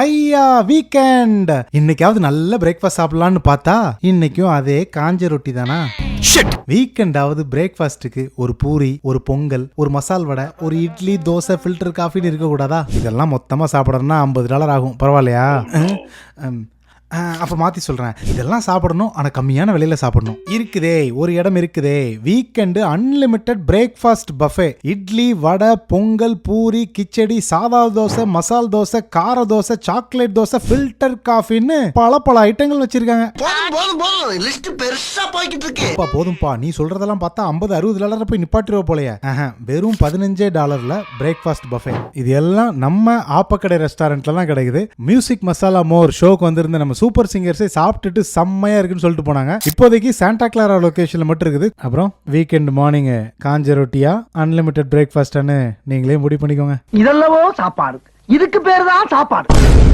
ஐயா வீக்கெண்ட். இன்னைக்காவது நல்ல பிரேக்ஃபாஸ்ட் சாப்பிடலாம்னு பார்த்தா இன்னைக்கும் அதே காஞ்ச ரொட்டி தானா? வீக்கெண்டாவது பிரேக்ஃபாஸ்ட்டுக்கு ஒரு பூரி, ஒரு பொங்கல், ஒரு மசால் வடை, ஒரு இட்லி, தோசை, ஃபில்டர் காஃபின்னு இருக்க கூடாதா? இதெல்லாம் மொத்தமா சாப்பிடணும்னா $50 ஆகும். பரவாயில்லையா? அப்ப மாத்தி சொல்றேன், இதெல்லாம் சாப்பிடணும், ஆனா கம்மியான விலையில சாப்பிடணும். இருக்குதே, ஒரு இடம் இருக்குதே, weekend unlimited breakfast buffet. Idli, vada, pongal, puri, khichdi, சாதா தோசை, மசால் தோசை, கார தோசை, சாக்லேட் தோசை, ஃபில்டர் காஃபின்னு பல ஐட்டங்கள் வச்சிருக்காங்க. போதும்பா, நீ சொல்றதெல்லாம் பார்த்தா $50-60 போய் நிப்பாட்டுருவ போலயே. வெறும் $15 பிரேக்ஃபாஸ்ட் பஃபே. இது எல்லாம் நம்ம ஆப்பக்கடை ரெஸ்டாரண்ட்ல தான் கிடைக்குது. மியூசிக் மசாலா மோர் ஷோக்கு வந்திருந்த நம்ம சூப்பர் சிங்கர்ஸே சாப்பிட்டுட்டு செம்மையா இருக்குன்னு சொல்லிட்டு போனாங்க. இப்போதைக்கு சாண்டா கிளாரா லொகேஷன்ல மட்டும் இருக்குது. அப்புறம் வீக்கெண்ட் மார்னிங் காஞ்ச ரொட்டியா அன்லிமிட்டெட் பிரேக்ஃபாஸ்ட்னு நீங்களே முடிவு பண்ணிக்கோங்க. இதெல்லவோ சாப்பாடு, இதுக்கு பேரு தான் சாப்பாடு.